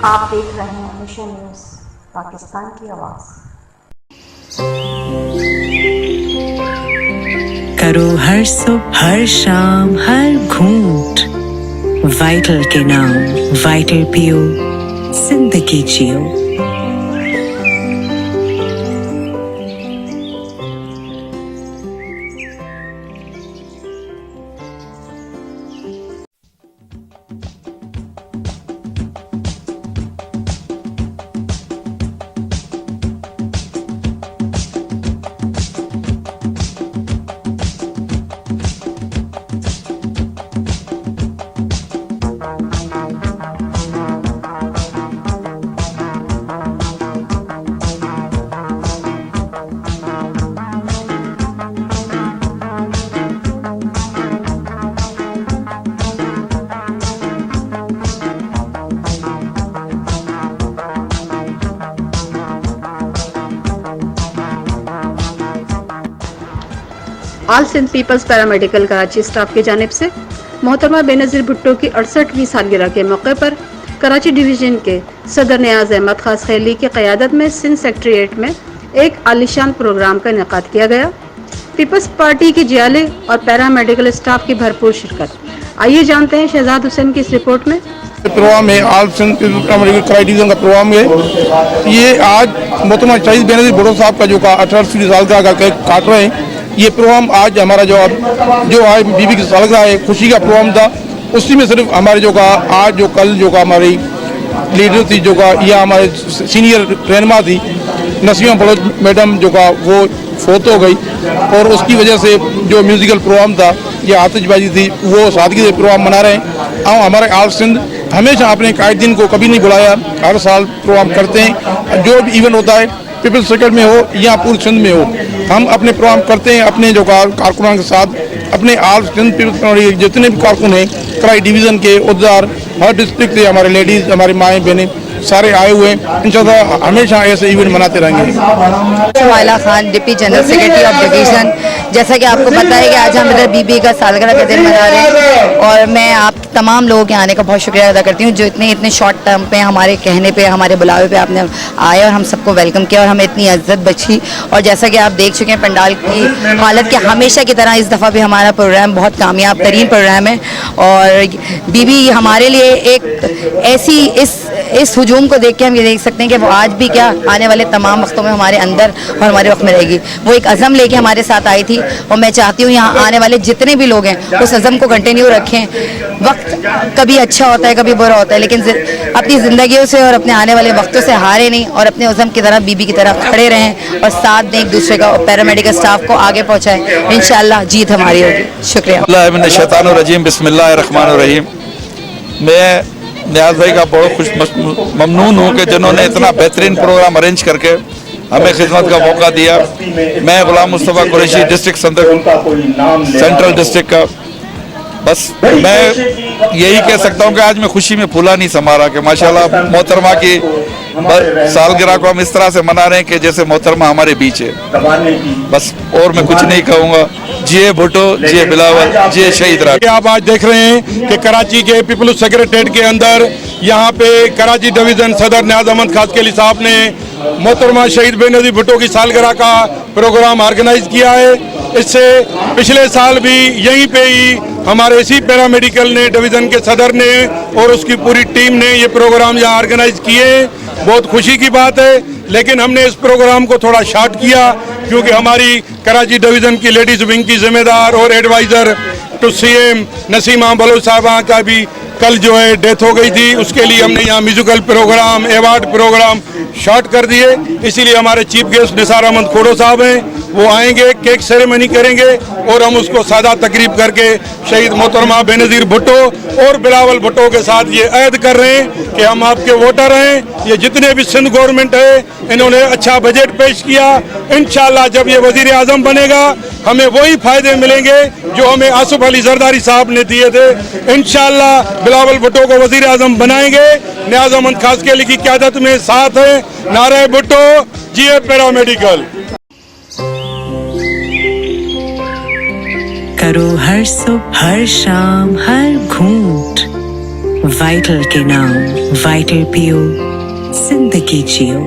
आप देख रहे हैं मिशन न्यूज़ पाकिस्तान की आवाज़। करो हर सुबह हर शाम हर घूंट वाइटल के नाम, वाइटल पियो, जिंदगी जियो। All Sindh people's paramedical Karachi staff की जानिब से मोहतरमा बेनज़ीर भुट्टो की 68वीं सालगिरह के मौके पर कराची डिवीज़न के सदर नियाज अहमद खास खैली की क़यादत में सिंध सेक्रेटेरिएट में एक आलीशान प्रोग्राम का इनेकाद किया गया। पीपल्स पार्टी के जियाले और पैरामेडिकल स्टाफ की भरपूर शिरकत। आइए जानते हैं शहजाद हुसैन की इस रिपोर्ट में। प्रोग्राम है ऑल सिंध डिवीजन का प्रोग्राम है। ये आज मोहतरमा शहीद बेनज़ीर भुट्टो साहब का जो 68वीं सालगिरह का केक काट रहे हैं। ये प्रोग्राम आज हमारा जो आज बीबी की सालगिरह है, खुशी का प्रोग्राम था। उसी में सिर्फ हमारे जो का आज जो कल जो का हमारी लीडर थी जो का या हमारे सीनियर रहनुमा थी नसीमा बलोच मैडम जो का वो फोत हो गई और उसकी वजह से जो म्यूजिकल प्रोग्राम था या आतिशबाजी थी वो सादगी से प्रोग्राम मना रहे हैं। और हमारे ऑल सिंध हमेशा अपने कायदीन को कभी नहीं बुलाया, हर साल प्रोग्राम करते हैं। जो भी इवेंट होता है पीपल्स सर्कल में हो या पूरी सिंध में हो, हम अपने प्रोग्राम करते हैं अपने जो कारकुनान के साथ। अपने ऑल सिंध पीपल्स जितने भी कारकुन हैं कराची डिवीज़न के उद्दार हर डिस्ट्रिक्ट से हमारे लेडीज़ हमारी माएँ बहनें सारे आए हुए हैं। इंशाल्लाह हमेशा ऐसे इवेंट मनाते रहेंगे। Sumaila Khan deputy general secretary of division, जैसा कि आपको पता है कि आज हम इधर बीबी का सालगिरह का दिन मना रहे हैं और मैं आप तमाम लोगों के आने का बहुत शुक्रिया अदा करती हूँ जो इतने शॉर्ट टर्म पे हमारे कहने पे हमारे बुलावे पे आपने आए और हम सबको वेलकम किया और हमें इतनी इज्जत बची। और जैसा कि आप देख चुके हैं पंडाल की हालत के हमेशा की तरह इस दफ़ा भी हमारा प्रोग्राम बहुत कामयाब तरीन प्रोग्राम है और बीबी हमारे लिए एक ऐसी इस हुजूम को देख के हम ये देख सकते हैं कि वो आज भी क्या आने वाले तमाम वक्तों में हमारे अंदर और हमारे वक्त में रहेगी। वो एक अज़म लेके हमारे साथ आई थी और मैं चाहती हूँ यहाँ आने वाले जितने भी लोग हैं उस अज़म को कंटिन्यू रखें। वक्त कभी अच्छा होता है कभी बुरा होता है, लेकिन अपनी ज़िंदगियों से और अपने आने वाले वक्तों से हारे नहीं और अपने अज़म की तरह बीबी की तरह खड़े रहें और साथ दें एक दूसरे का और पैरामेडिकल स्टाफ को आगे पहुँचाएँ। इंशाअल्लाह जीत हमारी होगी। शुक्रिया। शैतानुर्रजीम बिस्मिल्लाहिर्रहमानिर्रहीम। मैं नियाज़ भाई का बहुत ममनून हूँ कि जिन्होंने इतना बेहतरीन प्रोग्राम अरेंज करके हमें खिदमत का मौका दिया। मैं Ghulam Mustafa Qureshi district central district का, बस मैं यही कह सकता हूँ कि आज मैं खुशी में फूला नहीं समा रहा कि माशाल्लाह मोहतरमा की सालगिरह को हम इस तरह से मना रहे हैं कि जैसे मोहतरमा हमारे बीच है। बस और मैं कुछ नहीं कहूँगा। जिए भुट्टो, जिए बिलावल, जिए शहीद राज। आप आज देख रहे हैं कि कराची के पीपल्स सेक्रेटेरिएट के अंदर यहाँ पे कराची डिवीज़न सदर नियाज अहमद खास खैली साहब ने मोहतरमा शहीद बेनज़ीर भुट्टो की सालगिरह का प्रोग्राम ऑर्गेनाइज किया है। इससे पिछले साल भी यहीं पे ही हमारे इसी पैरामेडिकल ने डिवीज़न के सदर ने और उसकी पूरी टीम ने ये प्रोग्राम यहाँ ऑर्गेनाइज किए। बहुत खुशी की बात है, लेकिन हमने इस प्रोग्राम को थोड़ा शॉर्ट किया क्योंकि हमारी कराची डिवीज़न की लेडीज़ विंग की जिम्मेदार और adviser to CM Naseema Baloch sahiba का भी कल जो है डेथ हो गई थी। उसके लिए हमने यहाँ musical programme, award programme short कर दिए। इसीलिए हमारे चीफ गेस्ट निसार अहमद खोड़ो साहब हैं, वो आएंगे, केक सेरेमनी करेंगे और हम उसको सादा तकरीब करके शहीद मोहतरमा बेनज़ीर भुट्टो और बिलावल भुट्टो के साथ ये अहद कर रहे हैं कि हम आपके वोटर हैं। ये जितने भी सिंध गवर्नमेंट है, इन्होंने अच्छा बजट पेश किया। इंशाल्लाह जब ये वजीर आजम बनेगा हमें वही फायदे मिलेंगे जो हमें आसिफ अली जरदारी साहब ने दिए थे। इंशाल्लाह बिलावल भुट्टो को वजीर आजम बनाएंगे। नियाज अहमद खासकेली की क़यादत में साथ है। नारे भुट्टो जिए पैरामेडिकल। करो हर सुबह हर शाम हर घूंट वाइटल के नाम। वाइटल पियो, जिंदगी जियो।